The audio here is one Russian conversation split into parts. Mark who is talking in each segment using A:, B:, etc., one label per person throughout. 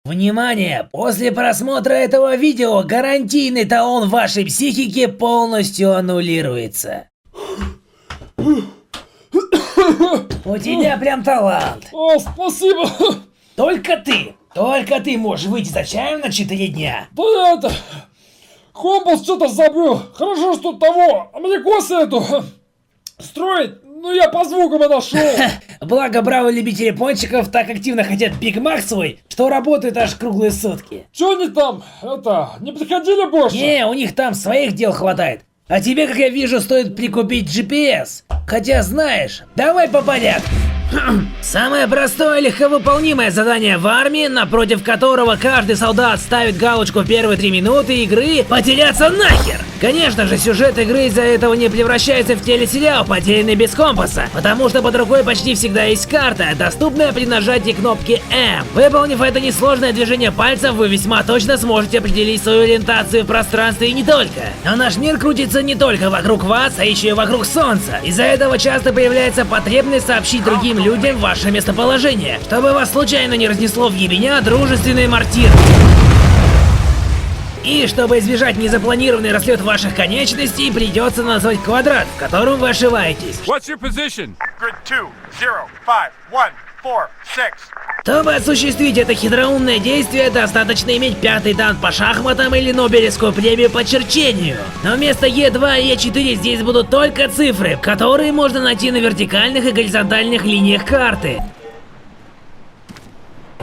A: Внимание! После просмотра этого видео гарантийный талон вашей психики полностью аннулируется. У тебя прям талант.
B: О, спасибо.
A: Только ты можешь выйти за чаем на 4 дня.
B: Да я это... Компас что-то забыл. Хорошо, что того. А мне косы эту... строить? Ну я по звукам и нашел.
A: Благо бравые любители пончиков так активно хотят Биг Мак свой, что работают аж круглые сутки.
B: Чё они там, не приходили больше?
A: Не, у них там своих дел хватает. А тебе, как я вижу, стоит прикупить GPS. Хотя знаешь, давай по порядку. Самое простое и легковыполнимое задание в армии, напротив которого каждый солдат ставит галочку в первые 3 минуты игры, потеряться нахер! Конечно же, сюжет игры из-за этого не превращается в телесериал, потерянный без компаса, потому что под рукой почти всегда есть карта, доступная при нажатии кнопки М. Выполнив это несложное движение пальцев, вы весьма точно сможете определить свою ориентацию в пространстве и не только. Но наш мир крутится не только вокруг вас, а еще и вокруг Солнца. Из-за этого часто появляется потребность сообщить другим людям ваше местоположение, чтобы вас случайно не разнесло в ебеня дружественные мортиры. И чтобы избежать незапланированный расслет ваших конечностей, придется назвать квадрат, в котором вы ошиваетесь.
C: What's your position?
D: Grid 2, 0, 5, 1, 4, 6.
A: Чтобы осуществить это хитроумное действие, достаточно иметь 5-й дан по шахматам или Нобелевскую премию по черчению. Но вместо Е2 и Е4 здесь будут только цифры, которые можно найти на вертикальных и горизонтальных линиях карты.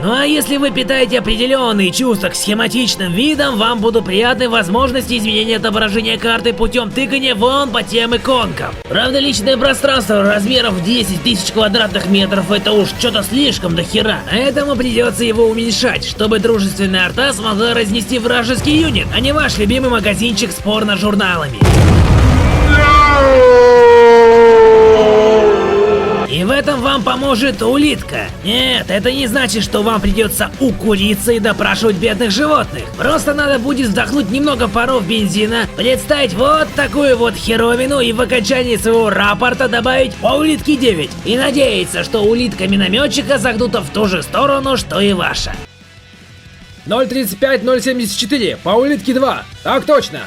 A: Ну а если вы питаете определенные чувства к схематичным видам, вам будут приятны возможности изменения отображения карты путем тыкания вон по тем иконкам. Правда, личное пространство размеров 10 тысяч квадратных метров это уж что-то слишком до хера, поэтому придется его уменьшать, чтобы дружественная арта смогла разнести вражеский юнит, а не ваш любимый магазинчик с порно-журналами. И в этом вам поможет улитка. Нет, это не значит, что вам придется укуриться и допрашивать бедных животных. Просто надо будет вдохнуть немного паров бензина, представить вот такую вот херовину и в окончании своего рапорта добавить по улитке 9. И надеяться, что улитка минометчика загнута в ту же сторону, что и ваша.
B: 035-074, по улитке 2. Так точно.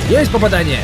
B: Есть попадание.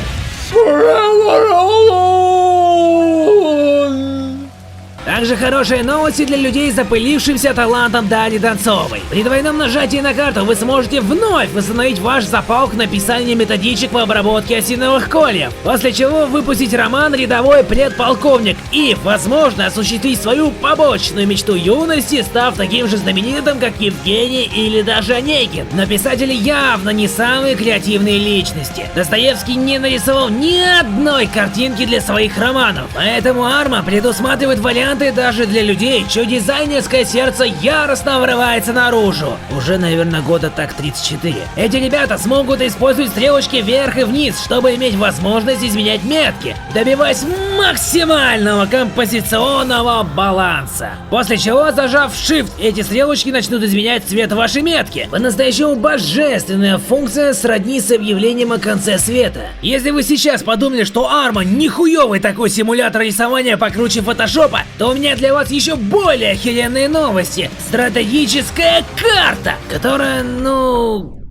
A: Также хорошие новости для людей, запылившимся талантом Дани Донцовой. При двойном нажатии на карту вы сможете вновь восстановить ваш запал к написанию методичек по обработке осиновых кольев, после чего выпустить роман «Рядовой предполковник» и, возможно, осуществить свою побочную мечту юности, став таким же знаменитым, как Евгений или даже Онегин. Но писатели явно не самые креативные личности. Достоевский не нарисовал ни одной картинки для своих романов, поэтому Арма предусматривает варианты даже для людей, чье дизайнерское сердце яростно врывается наружу. Уже, наверное, года так 34. Эти ребята смогут использовать стрелочки вверх и вниз, чтобы иметь возможность изменять метки, добиваясь максимального композиционного баланса. После чего, зажав Shift, эти стрелочки начнут изменять цвет вашей метки. По-настоящему божественная функция сродни с объявлением о конце света. Если вы сейчас подумали, что Арма нихуевый такой симулятор рисования покруче фотошопа, то у меня для вас еще более охеренные новости. Стратегическая карта, которая,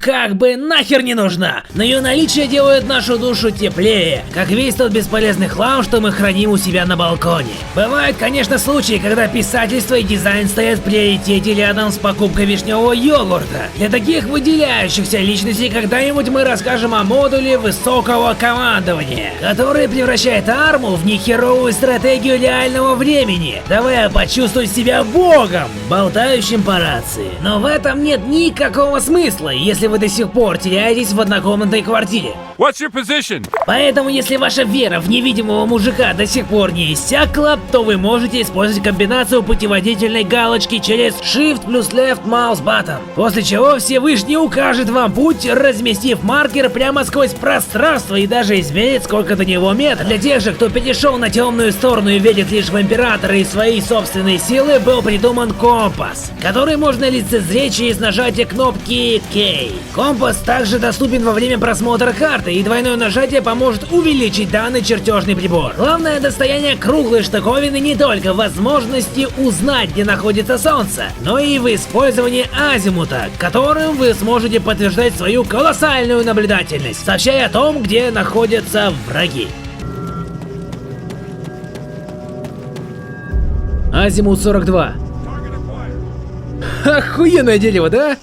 A: как бы нахер не нужна, но ее наличие делает нашу душу теплее, как весь тот бесполезный хлам, что мы храним у себя на балконе. Бывают, конечно, случаи, когда писательство и дизайн стоят в приоритете рядом с покупкой вишневого йогурта. Для таких выделяющихся личностей когда-нибудь мы расскажем о модуле высокого командования, который превращает Арму в нехеровую стратегию реального времени, давая почувствовать себя богом, болтающим по рации. Но в этом нет никакого смысла, если вы до сих пор теряетесь в однокомнатной квартире.
C: What's your position?
A: Поэтому, если ваша вера в невидимого мужика до сих пор не иссякла, то вы можете использовать комбинацию путеводительной галочки через Shift плюс Left Mouse Button, после чего Всевышний укажет вам путь, разместив маркер прямо сквозь пространство и даже измерит, сколько до него метров. Для тех же, кто перешел на темную сторону и верит лишь в императора и свои собственные силы, был придуман компас, который можно лицезреть через нажатие кнопки K. Компас также доступен во время просмотра карты, и двойное нажатие поможет увеличить данный чертежный прибор. Главное достояние круглой штуковины не только в возможности узнать, где находится Солнце, но и в использовании азимута, которым вы сможете подтверждать свою колоссальную наблюдательность, сообщая о том, где находятся враги. Азимут 42. Охуенное дерево, да?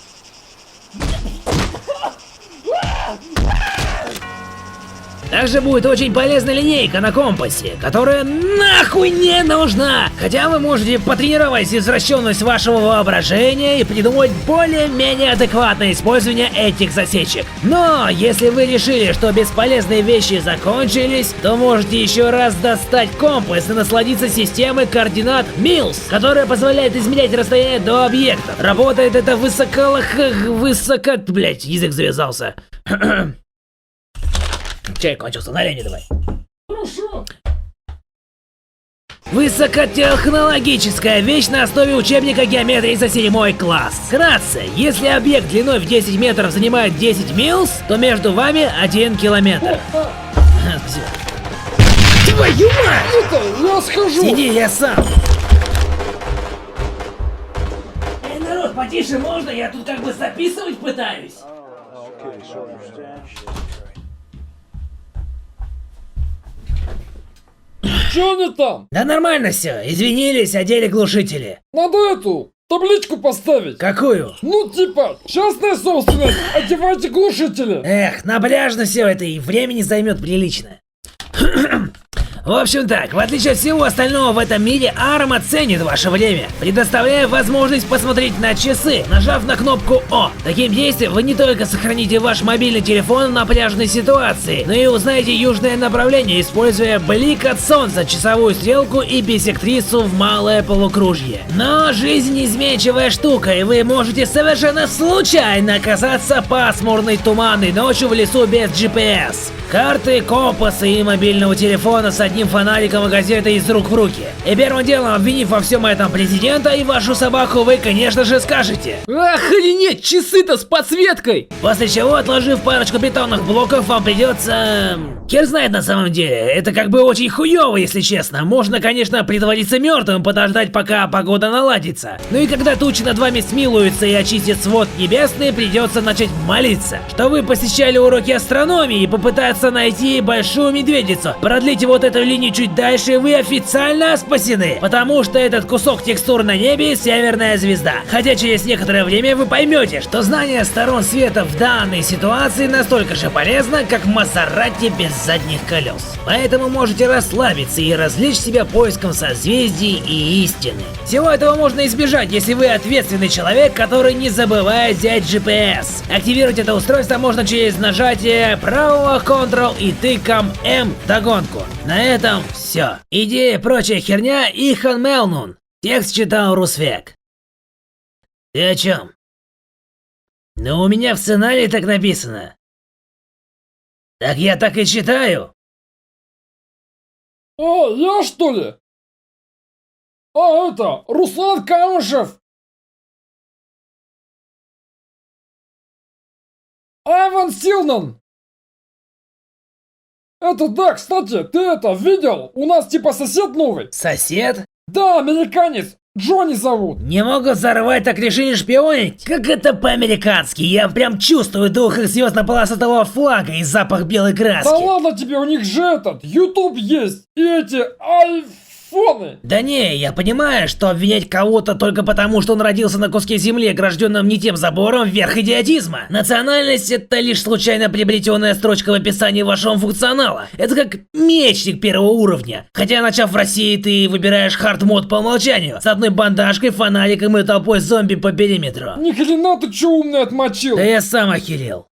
A: Также будет очень полезная линейка на компасе, которая нахуй не нужна! Хотя вы можете потренировать извращенность вашего воображения и придумать более-менее адекватное использование этих засечек. Но если вы решили, что бесполезные вещи закончились, то можете еще раз достать компас и насладиться системой координат Mills, которая позволяет измерять расстояние до объектов. Работает это блять, язык завязался. Чай кончился, налей давай.
B: Хорошо.
A: Высокотехнологическая вещь на основе учебника геометрии за 7 класс. Вкратце, если объект длиной в 10 метров занимает 10 милс, то между вами 1 километр. Твою мать!
B: Это, я схожу.
A: Сиди, я сам. Эй, народ, потише можно? Я тут как бы записывать пытаюсь.
B: Чё они там?
A: Да нормально все, извинились, одели глушители.
B: Надо эту табличку поставить.
A: Какую?
B: Ну типа, частная собственность, одевайте глушители.
A: Эх, напряжно все это и времени займет прилично. В общем так, в отличие от всего остального в этом мире, Arma ценит ваше время, предоставляя возможность посмотреть на часы, нажав на кнопку О. Таким действием вы не только сохраните ваш мобильный телефон в напряженной ситуации, но и узнаете южное направление, используя блик от солнца, часовую стрелку и бисектрису в малое полукружье. Но жизнь изменчивая штука, и вы можете совершенно случайно оказаться пасмурной туманной ночью в лесу без GPS. Карты, компасы и мобильного телефона с одним фонариком и газетой из рук в руки. И первым делом, обвинив во всем этом президента и вашу собаку, вы, конечно же, скажете:
E: Охренеть, часы-то с подсветкой!
A: после чего, отложив парочку бетонных блоков, вам придется... Хер знает на самом деле, это как бы очень хуёво, если честно. Можно, конечно, притвориться мертвым, подождать, пока погода наладится. Ну и когда тучи над вами смилуются и очистят свод небесный, придется начать молиться, что вы посещали уроки астрономии и попытаться найти большую медведицу. Продлите вот эту линию чуть дальше, и вы официально спасены, потому что этот кусок текстур на небе — северная звезда. Хотя через некоторое время вы поймете, что знание сторон света в данной ситуации настолько же полезно, как Мазерати без задних колес. Поэтому можете расслабиться и развлечь себя поиском созвездий и истины. Всего этого можно избежать, если вы ответственный человек, который не забывает взять GPS. Активировать это устройство можно через нажатие правого Ctrl и тыком М догонку. На этом все. Идея и прочая херня Ихан Мелнун. Текст читал Русвек. Ты о чем? Ну, у меня в сценарии так написано. Так я так и читаю.
B: Я что ли? Это, Руслан Камышев. Айван Силнан. Это да, кстати, ты это видел? У нас типа сосед новый.
A: Сосед?
B: Да, американец. Джонни зовут.
A: Не могут взорвать, так решили шпионить? Как это по-американски? Я прям чувствую дух их звездно-полосатого флага и запах белой краски.
B: Да ладно тебе, у них же этот, YouTube есть. И эти айфоны.
A: Да не, я понимаю, что обвинять кого-то только потому, что он родился на куске земли, огражденном не тем забором, верх идиотизма. Национальность — это лишь случайно приобретенная строчка в описании вашего функционала. Это как мечник первого уровня. Хотя, начав в России, ты выбираешь хард-мод по умолчанию, с одной бандажкой, фонариком и толпой зомби по периметру.
B: Ни хрена ты чё умный отмочил.
A: Да я сам охерел.